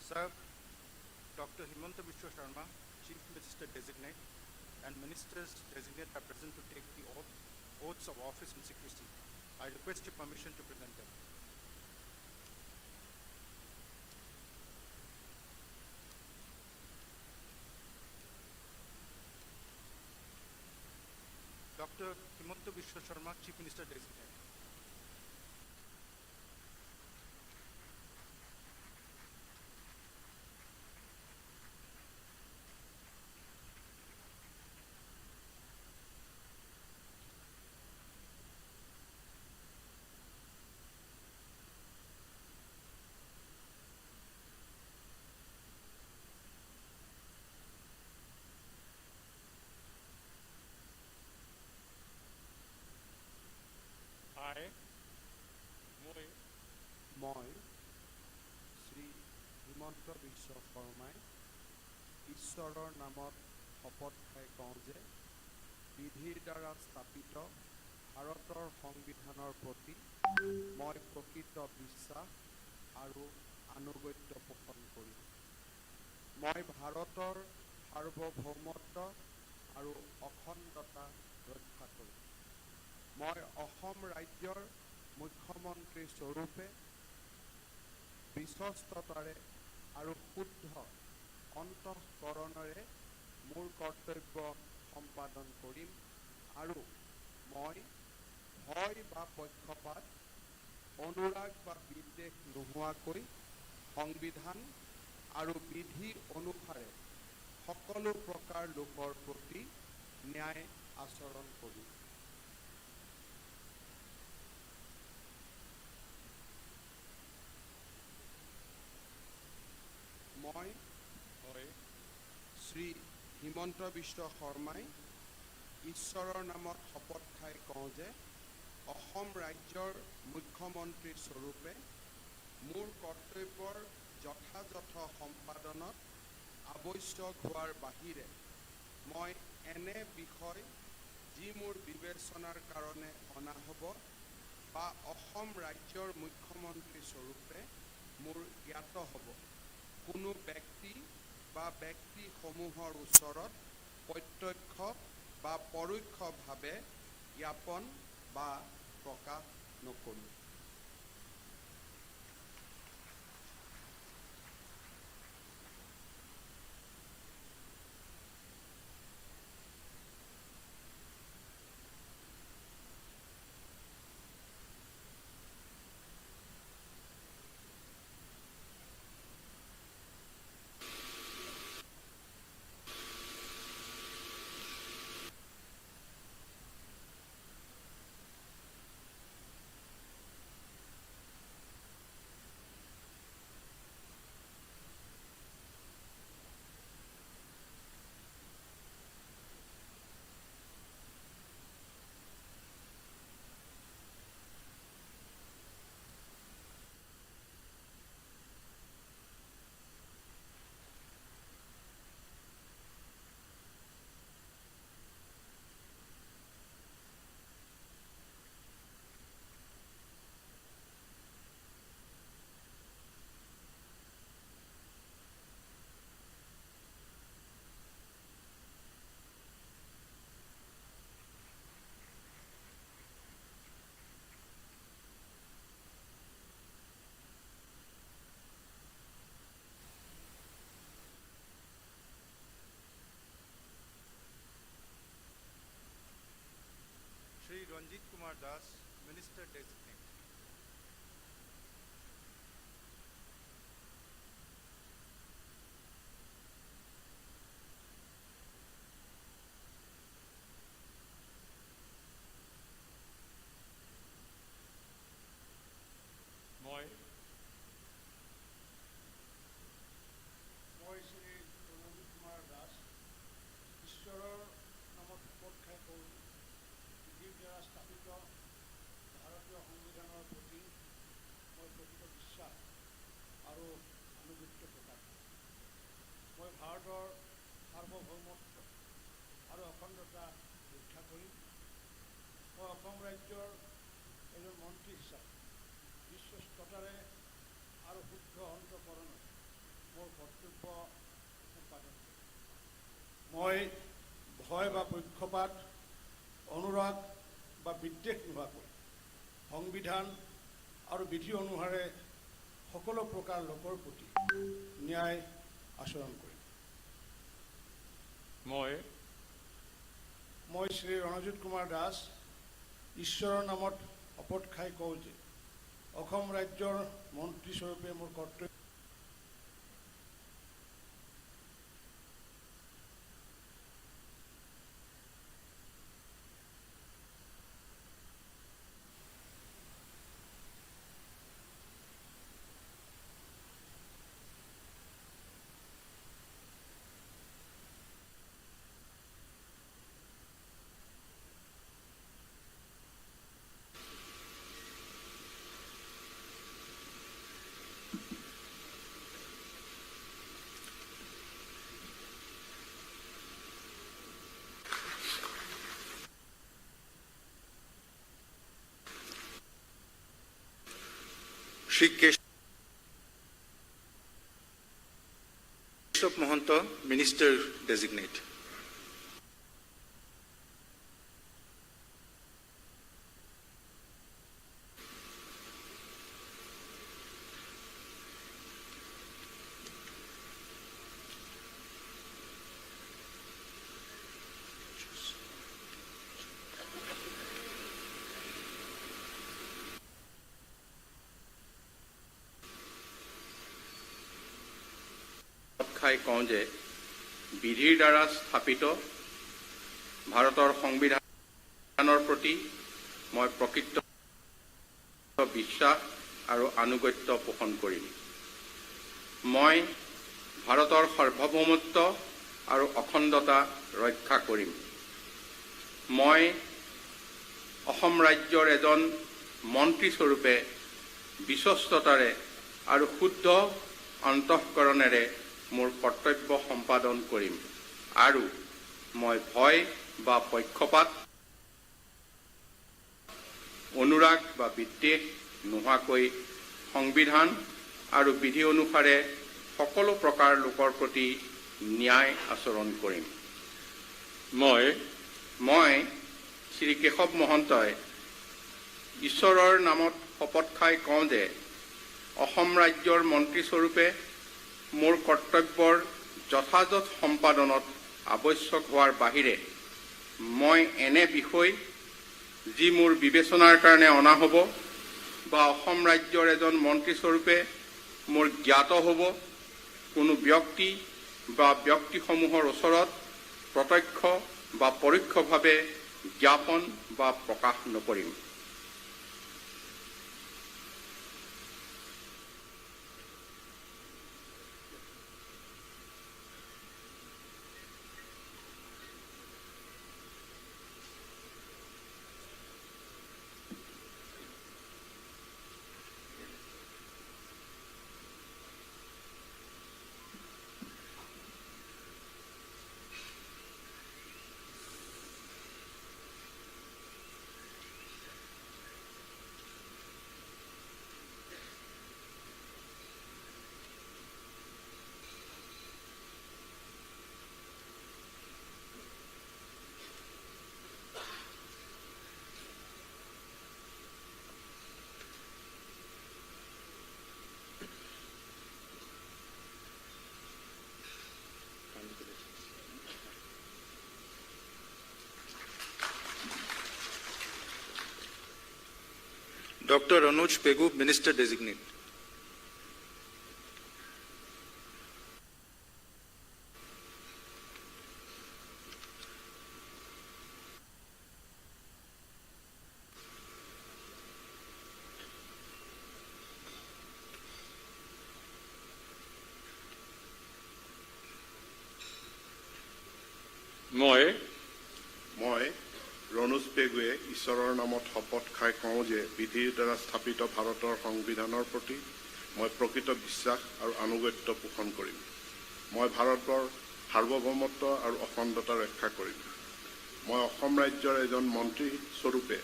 Sir, Dr. Himanta Biswa Sharma, Chief Minister Designate, and Ministers Designate are present to take the oaths of office and secrecy. I request your permission to present them. Dr. Himanta Biswa Sharma, Chief Minister Designate. মই শ্ৰী হিমন্ত বিশ্ব শৰ্মাই ঈশ্বৰৰ নামত শপত খাই কওঁ যে বিধিৰ দ্বাৰা স্থাপিত ভাৰতৰ সংবিধানৰ প্ৰতি মই প্ৰকৃত বিশ্বাস আৰু আনুগত্য পোষণ কৰিম। মই ভাৰতৰ সাৰ্বভৌমত্ব আৰু অখণ্ডতা ৰক্ষা কৰিম। মই অসম ৰাজ্যৰ মুখ্যমন্ত্ৰী স্বৰূপে বিশ্বস্ততাৰে আৰু শুদ্ধ অন্তঃকৰণেৰে মোৰ কৰ্তব্য সম্পাদন কৰিম আৰু মই ভয় বা পক্ষপাত অনুৰাগ বা বিদ্বেষ নোহোৱাকৈ সংবিধান আৰু বিধি অনুসাৰে সকলো প্ৰকাৰ লোকৰ প্ৰতি ন্যায় আচৰণ কৰিম। মই শ্ৰী হিমন্ত বিশ্ব শৰ্মাই ঈশ্বৰৰ নামত শপত খাই কওঁ যে অসম ৰাজ্যৰ মুখ্যমন্ত্ৰী স্বৰূপে মোৰ কৰ্তব্যৰ যথাযথ সম্পাদনত আৱশ্যক হোৱাৰ বাহিৰে মই এনে বিষয় যি মোৰ বিবেচনাৰ কাৰণে অনা হ'ব বা অসম ৰাজ্যৰ মুখ্যমন্ত্ৰী স্বৰূপে মোৰ জ্ঞাত হ'ব কোনো ব্যক্তি বা ব্যক্তিসমূহৰ ওচৰত প্ৰত্যক্ষ বা পৰোক্ষভাৱে জ্ঞাপন বা প্ৰকাশ নকৰোঁ। Shri Ranjit Kumar Das, Minister Designate. মই শ্ৰী ৰঞ্জিত কুমাৰ দাস ঈশ্বৰৰ নামত শপত খাই কৰোঁ বিধিৰ দ্বাৰা স্থাপিত ভাৰতীয় সংবিধানৰ প্ৰতি মই প্ৰকৃত বিশ্বাস আৰু আনুগত্য প্ৰকাশ কৰোঁ। মই ভাৰতৰ সাৰ্বভৌমত্ব আৰু অখণ্ডতা ৰক্ষা কৰিম। মই অসম ৰাজ্যৰ এজন মন্ত্ৰী হিচাপে বিশ্বস্ততাৰে আৰু শুদ্ধ অন্তঃকৰণে মোৰ কৰ্তব্য সম্পাদন কৰিম। মই ভয় বা পক্ষপাত, অনুৰাগ বা বিদ্বেষ নোহোৱাকৈ সংবিধান আৰু বিধি অনুসাৰে সকলো প্ৰকাৰ লোকৰ প্ৰতি ন্যায় আচৰণ কৰিম। মই শ্ৰী ৰণজিৎ কুমাৰ দাস ঈশ্বৰৰ নামত শপত খাই কওঁ যে অসম ৰাজ্যৰ মন্ত্ৰীস্বৰূপে মোৰ কৰ্তব্য Shri Keshav Mahanta, Minister Designate. খাই কওঁ যে বিধিৰ দ্বাৰা স্থাপিত ভাৰতৰ সংবিধানৰ প্ৰতি মই প্ৰকৃত বিশ্বাস আৰু আনুগত্য পোষণ কৰিম। মই ভাৰতৰ সাৰ্বভৌমত্ব আৰু অখণ্ডতা ৰক্ষা কৰিম। মই অসম ৰাজ্যৰ এজন মন্ত্ৰীস্বৰূপে বিশ্বস্ততাৰে আৰু শুদ্ধ অন্তঃকৰণেৰে মোৰ কৰ্তব্য সম্পাদন কৰিম আৰু মই ভয় বা পক্ষপাত, অনুৰাগ বা বিদ্বেষ নোহোৱাকৈ সংবিধান আৰু বিধি অনুসাৰে সকলো প্ৰকাৰ লোকৰ প্ৰতি ন্যায় আচৰণ কৰিম। মই শ্ৰী কেশৱ মহন্তই ঈশ্বৰৰ নামত শপত খাই কওঁ যে অসম ৰাজ্যৰ মন্ত্ৰীস্বৰূপে মোৰ কৰ্তব্যৰ যথাযথ সম্পাদনত আৱশ্যক হোৱাৰ বাহিৰে মই এনে বিষয় যি মোৰ বিবেচনাৰ কাৰণে অনা হ'ব বা অসম ৰাজ্যৰ এজন মন্ত্ৰীস্বৰূপে মোৰ জ্ঞাত হ'ব কোনো ব্যক্তি বা ব্যক্তিসমূহৰ ওচৰত প্ৰত্যক্ষ বা পৰোক্ষভাৱে জ্ঞাপন বা প্ৰকাশ নকৰিম। Dr. Anuj Pegu, Minister Designate. মই ৰণুজ পেগুৱে ঈশ্বৰৰ নামত শপত খাই কওঁ যে বিধিৰ দ্বাৰা স্থাপিত ভাৰতৰ সংবিধানৰ প্ৰতি মই প্ৰকৃত বিশ্বাস আৰু আনুগত্য পোষণ কৰিম। মই ভাৰতৰ সাৰ্বভৌমত্ব আৰু অখণ্ডতা ৰক্ষা কৰিম। মই অসম ৰাজ্যৰ এজন মন্ত্ৰী স্বৰূপে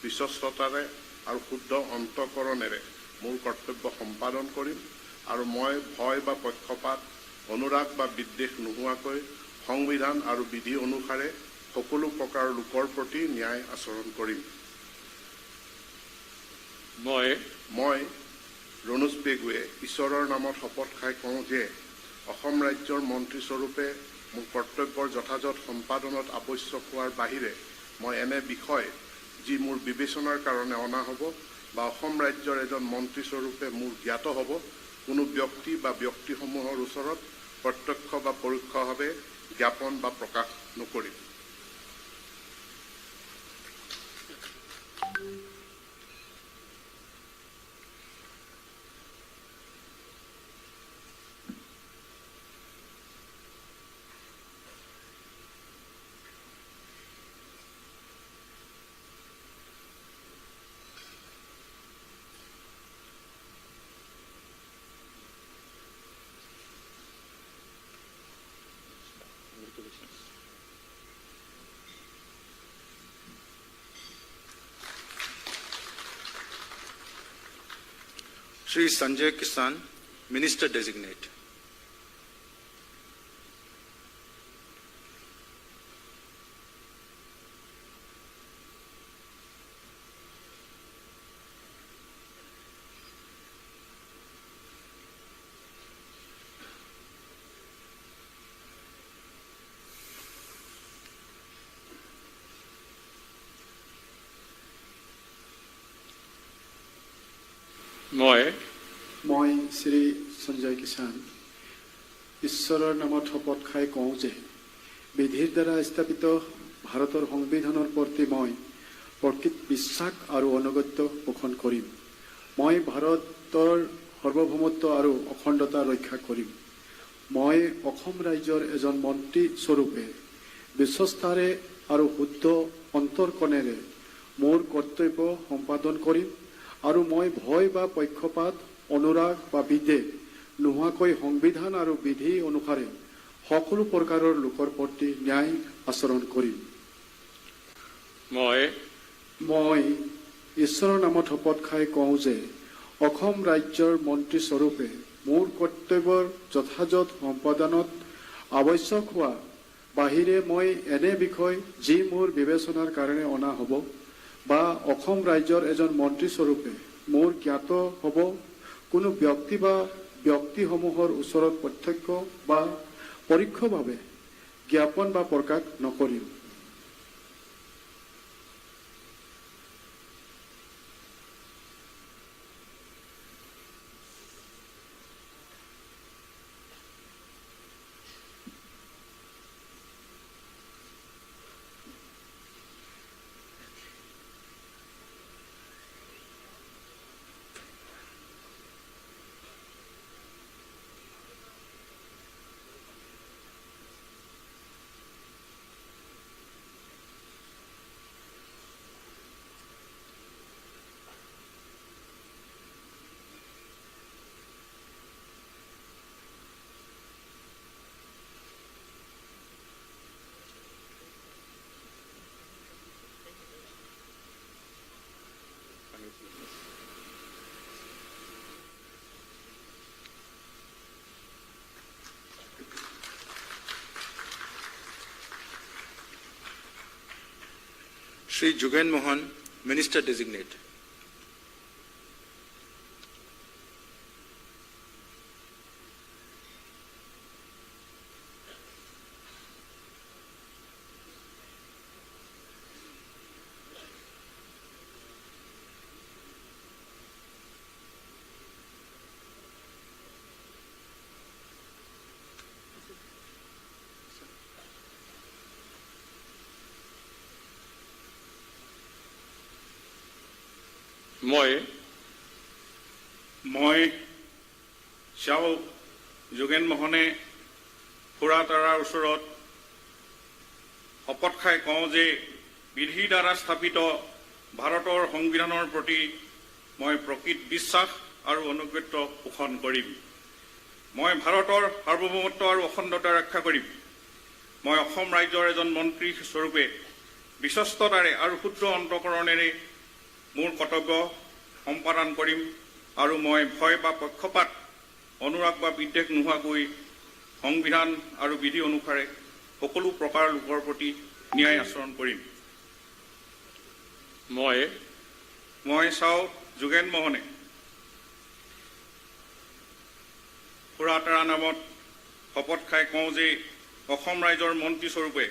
বিশ্বস্ততাৰে আৰু শুদ্ধ অন্তঃকৰণেৰে মোৰ কৰ্তব্য সম্পাদন কৰিম আৰু মই ভয় বা পক্ষপাত, অনুৰাগ বা বিদ্বেষ নোহোৱাকৈ সংবিধান আৰু বিধি অনুসাৰে সকলো প্ৰকাৰৰ লোকৰ প্ৰতি ন্যায় আচৰণ কৰিম। মই ৰণোজ পেগুৱে ঈশ্বৰৰ নামত শপত খাই কওঁ যে অসম ৰাজ্যৰ মন্ত্ৰীস্বৰূপে মোৰ কৰ্তব্যৰ যথাযথ সম্পাদনত আৱশ্যক হোৱাৰ বাহিৰে মই এনে বিষয় যি মোৰ বিবেচনাৰ কাৰণে অনা হ'ব বা অসম ৰাজ্যৰ এজন মন্ত্ৰীস্বৰূপে মোৰ জ্ঞাত হ'ব কোনো ব্যক্তি বা ব্যক্তিসমূহৰ ওচৰত প্ৰত্যক্ষ বা পৰোক্ষভাৱে জ্ঞাপন বা প্ৰকাশ নকৰিম। Shri Sanjay Kisan, Minister Designate. মই শ্ৰী সঞ্জয় কিষাণ ঈশ্বৰৰ নামত শপত খাই কওঁ যে বিধিৰ দ্বাৰা স্থাপিত ভাৰতৰ সংবিধানৰ প্ৰতি মই প্ৰকৃত বিশ্বাস আৰু অনুগত্য পোষণ কৰিম। মই ভাৰতৰ সাৰ্বভৌমত্ব আৰু অখণ্ডতা ৰক্ষা কৰিম। মই অসম ৰাজ্যৰ এজন মন্ত্ৰী স্বৰূপে বিশ্বস্তাৰে আৰু শুদ্ধ অন্তৰকণেৰে মোৰ কৰ্তব্য সম্পাদন কৰিম আৰু মই ভয় বা পক্ষপাত, অনুৰাগ বা বিদ্বেষ নোহোৱাকৈ সংবিধান আৰু বিধি অনুসাৰে সকলো প্ৰকাৰৰ লোকৰ প্ৰতি ন্যায় আচৰণ কৰিম। মই ঈশ্বৰৰ নামত শপত খাই কওঁ যে অসম ৰাজ্যৰ মন্ত্ৰী স্বৰূপে মোৰ কৰ্তব্যৰ যথাযথ সম্পাদনত আৱশ্যক হোৱা বাহিৰে মই এনে বিষয় যি মোৰ বিবেচনাৰ কাৰণে অনা হ'ব বা অসম ৰাজ্যৰ এজন মন্ত্ৰী স্বৰূপে মোৰ জ্ঞাত হ'ব কোনো ব্যক্তি বা ব্যক্তিসমূহৰ ওচৰত প্ৰত্যক্ষ বা পৰোক্ষভাৱে জ্ঞাপন বা প্ৰকাশ নকৰিম। Shri Jugen Mohan, Minister Designate. মই শ্যাও যোগেন মোহনে ফুৰাতাৰাৰ ওচৰত শপত খাই কওঁ যে বিধিৰ দ্বাৰা স্থাপিত ভাৰতৰ সংবিধানৰ প্ৰতি মই প্ৰকৃত বিশ্বাস আৰু অনুগত্য পোষণ কৰিম। মই ভাৰতৰ সাৰ্বভৌমত্ব আৰু অখণ্ডতা ৰক্ষা কৰিম। মই অসম ৰাজ্যৰ এজন মন্ত্ৰী স্বৰূপে বিশ্বস্ততাৰে আৰু শুদ্ধ অন্তঃকৰণেৰে মোৰ কৰ্তব্য সম্পাদন কৰিম আৰু মই ভয় বা পক্ষপাত, অনুৰাগ বা বিদ্বেষ নোহোৱাকৈ সংবিধান আৰু বিধি অনুসাৰে সকলো প্ৰকাৰ লোকৰ প্ৰতি ন্যায় আচৰণ কৰিম। মই চাও যোগেন মোহনে খুৰাতাৰা নামত শপত খাই কওঁ যে অসম ৰাইজৰ মন্ত্ৰীস্বৰূপে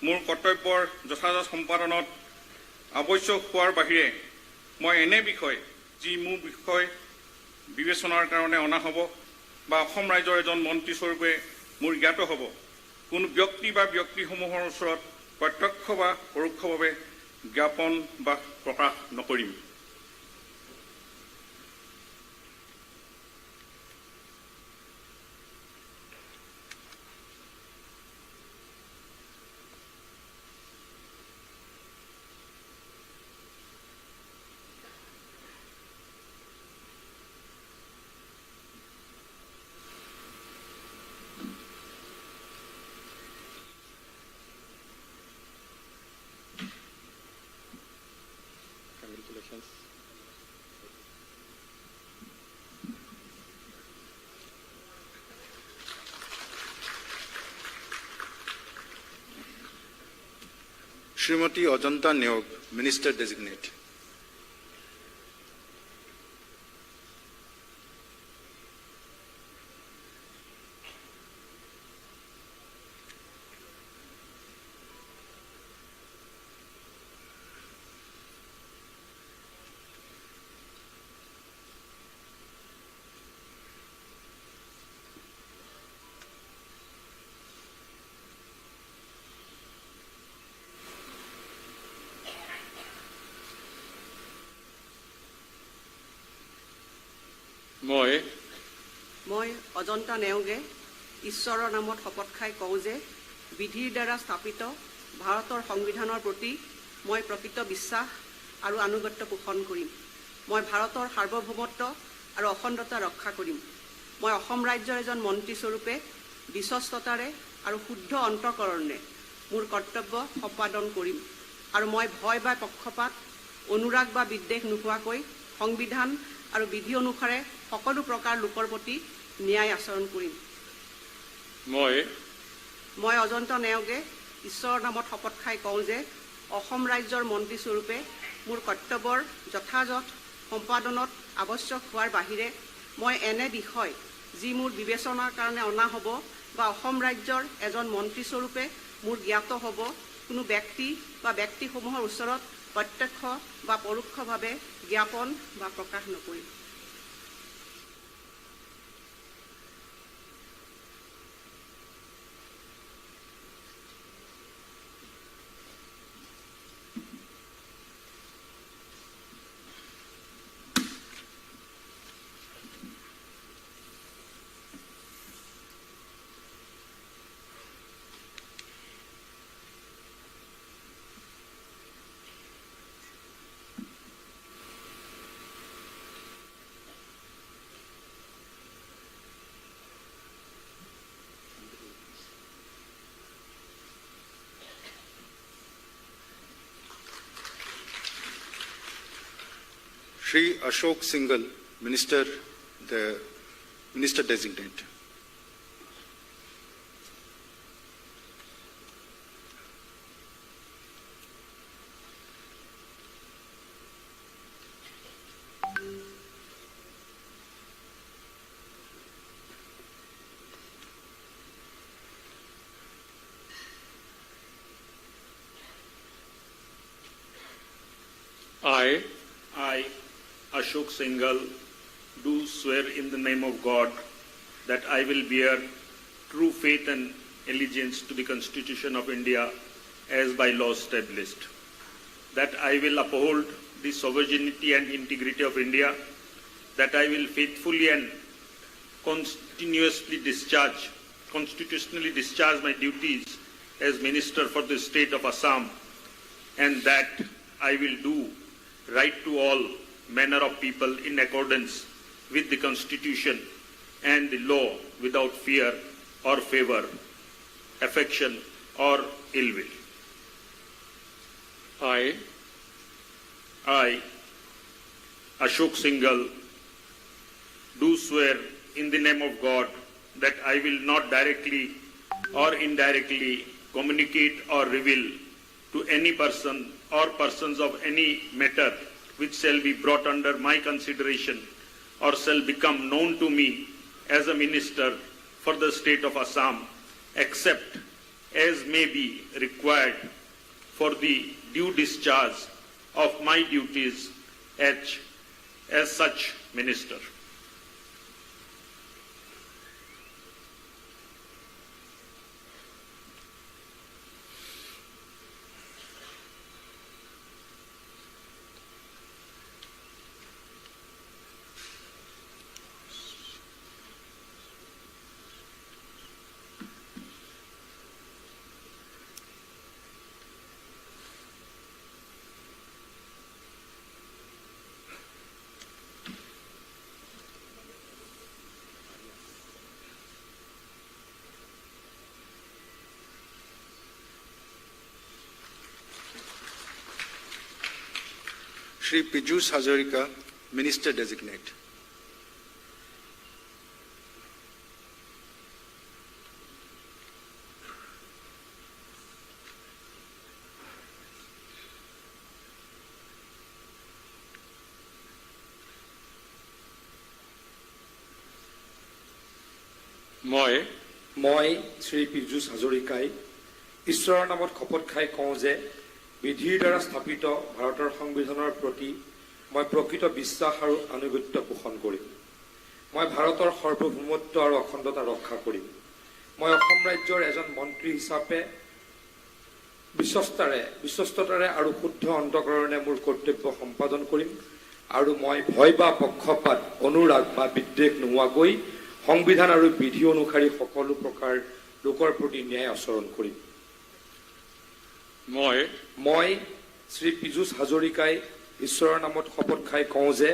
মোৰ কৰ্তব্যৰ যথাযথ সম্পাদনত আৱশ্যক হোৱাৰ বাহিৰে মই এনে বিষয় যি মোৰ বিষয় বিবেচনাৰ কাৰণে অনা হ'ব বা অসম ৰাইজৰ এজন মন্ত্ৰীস্বৰূপে মোৰ জ্ঞাত হ'ব কোনো ব্যক্তি বা ব্যক্তিসমূহৰ ওচৰত প্ৰত্যক্ষ বা পৰোক্ষভাৱে জ্ঞাপন বা প্ৰকাশ নকৰিম। Congratulations. Srimati Ajanta Neog, Minister Designate. মই অজন্তা নেওগে ঈশ্বৰৰ নামত শপত খাই কওঁ যে বিধিৰ দ্বাৰা স্থাপিত ভাৰতৰ সংবিধানৰ প্ৰতি মই প্ৰকৃত বিশ্বাস আৰু আনুগত্য পোষণ কৰিম। মই ভাৰতৰ সাৰ্বভৌমত্ব আৰু অখণ্ডতা ৰক্ষা কৰিম। মই অসম ৰাজ্যৰ এজন মন্ত্ৰীস্বৰূপে বিশ্বস্ততাৰে আৰু শুদ্ধ অন্তঃকৰণে মোৰ কৰ্তব্য সম্পাদন কৰিম আৰু মই ভয় বা পক্ষপাত অনুৰাগ বা বিদ্বেষ নোহোৱাকৈ সংবিধান আৰু বিধি অনুসাৰে সকলো প্ৰকাৰ লোকৰ প্ৰতি ন্যায় আচৰণ কৰিম। মই অজন্তা নেওগে ঈশ্বৰৰ নামত শপত খাই কওঁ যে অসম ৰাজ্যৰ মন্ত্ৰীস্বৰূপে মোৰ কৰ্তব্যৰ যথাযথ সম্পাদনত আৱশ্যক হোৱাৰ বাহিৰে মই এনে বিষয় যি মোৰ বিবেচনাৰ কাৰণে অনা হ'ব বা অসম ৰাজ্যৰ এজন মন্ত্ৰীস্বৰূপে মোৰ জ্ঞাত হ'ব কোনো ব্যক্তি বা ব্যক্তিসমূহৰ ওচৰত প্ৰত্যক্ষ বা পৰোক্ষভাৱে জ্ঞাপন বা প্ৰকাশ নকৰিম। Shri Ashok Singhal, Minister Designate. I, Ashok Singhal, do swear in the name of God that I will bear true faith and allegiance to the Constitution of India as by law established, that I will uphold the sovereignty and integrity of India, that I will faithfully and constitutionally discharge my duties as Minister for the state of Assam, and that I will do right to all manner of people in accordance with the Constitution and the law without fear or favor, affection or ill will. I, Ashok Singhal, do swear in the name of God that I will not directly or indirectly communicate or reveal to any person or persons of any matter which shall be brought under my consideration or shall become known to me as a minister for the state of Assam, except as may be required for the due discharge of my duties as such minister. Shri Piyush Hazarika, Minister Designate. মই শ্ৰী পীযুষ হাজৰিকাই ঈশ্বৰৰ নামত শপত খাই কওঁ যে বিধিৰ দ্বাৰা স্থাপিত ভাৰতৰ সংবিধানৰ প্ৰতি মই প্ৰকৃত বিশ্বাস আৰু আনুগত্য পোষণ কৰিম। মই ভাৰতৰ সাৰ্বভৌমত্ব আৰু অখণ্ডতা ৰক্ষা কৰিম। মই অসম ৰাজ্যৰ এজন মন্ত্ৰী হিচাপে বিশ্বস্ততাৰে আৰু শুদ্ধ অন্তঃকৰণে মোৰ কৰ্তব্য সম্পাদন কৰিম আৰু মই ভয় বা পক্ষপাত অনুৰাগ বা বিদ্বেষ নোহোৱাকৈ সংবিধান আৰু বিধি অনুসৰি সকলো প্ৰকাৰ লোকৰ প্ৰতি ন্যায় আচৰণ কৰিম। মই শ্ৰী পীযুষ হাজৰিকাই ঈশ্বৰৰ নামত শপত খাই কওঁ যে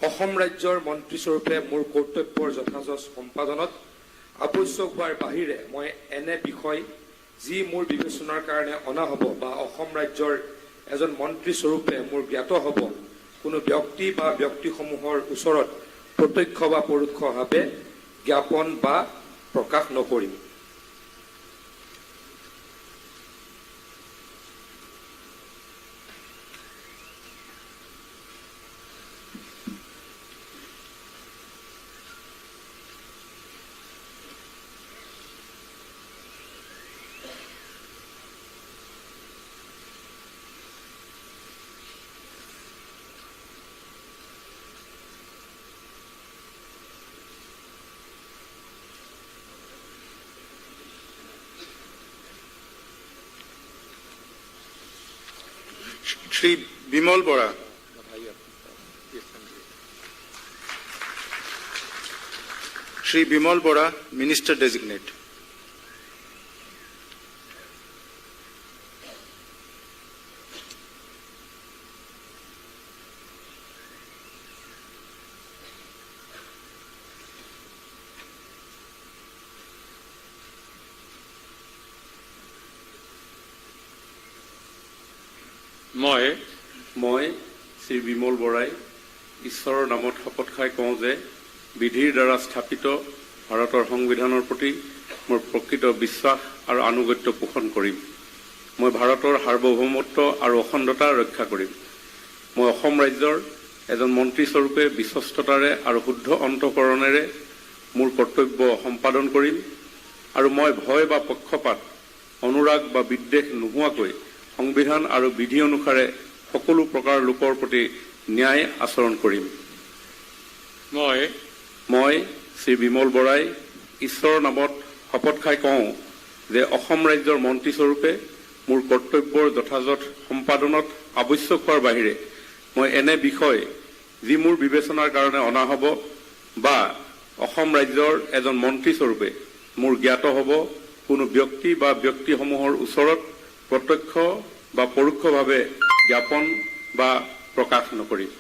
অসম ৰাজ্যৰ মন্ত্ৰীস্বৰূপে মোৰ কৰ্তব্যৰ যথাযথ সম্পাদনত আৱশ্যক হোৱাৰ বাহিৰে মই এনে বিষয় যি মোৰ বিবেচনাৰ কাৰণে অনা হ'ব বা অসম ৰাজ্যৰ এজন মন্ত্ৰীস্বৰূপে মোৰ জ্ঞাত হ'ব কোনো ব্যক্তি বা ব্যক্তিসমূহৰ ওচৰত প্ৰত্যক্ষ বা পৰোক্ষভাৱে জ্ঞাপন বা প্ৰকাশ নকৰিম। Shri Bimal Bora. Shri Bimal Bora, Minister Designate. মই শ্ৰী বিমল বৰাই ঈশ্বৰৰ নামত শপত খাই কওঁ যে বিধিৰ দ্বাৰা স্থাপিত ভাৰতৰ সংবিধানৰ প্ৰতি মোৰ প্ৰকৃত বিশ্বাস আৰু আনুগত্য পোষণ কৰিম। মই ভাৰতৰ সাৰ্বভৌমত্ব আৰু অখণ্ডতা ৰক্ষা কৰিম। মই অসম ৰাজ্যৰ এজন মন্ত্ৰীস্বৰূপে বিশ্বস্ততাৰে আৰু শুদ্ধ অন্তঃকৰণেৰে মোৰ কৰ্তব্য সম্পাদন কৰিম আৰু মই ভয় বা পক্ষপাত অনুৰাগ বা বিদ্বেষ নোহোৱাকৈ সংবিধান আৰু বিধি অনুসাৰে সকলো প্ৰকাৰ লোকৰ প্ৰতি ন্যায় আচৰণ কৰিম। মই শ্ৰী বিমল বৰাই ঈশ্বৰৰ নামত শপত খাই কওঁ যে অসম ৰাজ্যৰ মন্ত্ৰীস্বৰূপে মোৰ কৰ্তব্যৰ যথাযথ সম্পাদনত আৱশ্যক হোৱাৰ বাহিৰে মই এনে বিষয় যি মোৰ বিবেচনাৰ কাৰণে অনা হ'ব বা অসম ৰাজ্যৰ এজন মন্ত্ৰীস্বৰূপে মোৰ জ্ঞাত হ'ব কোনো ব্যক্তি বা ব্যক্তিসমূহৰ ওচৰত প্ৰত্যক্ষ বা পৰোক্ষভাৱে জ্ঞাপন বা প্ৰকাশ নকৰিম।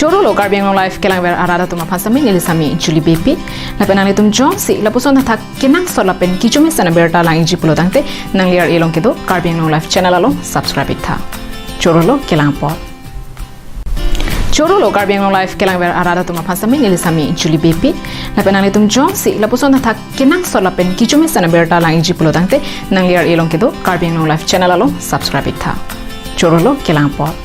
Choro lo Carbon Life kelang ber arada tuma pasami nilisami Julie BP lapen ang litum jo si lapuson hatak kinang so lapen kichumi sana berta lang iji pulo dangte nang liar ilong kedo Carbon Life channel alo subscribe itha Choro lo kelang pot Choro lo Carbon Life kelang ber arada tuma pasami nilisami Julie BP lapen ang litum jo si lapuson hatak kinang so lapen kichumi sana berta lang iji pulo dangte nang liar ilong kedo Carbon Life channel alo subscribe itha Choro lo kelang pot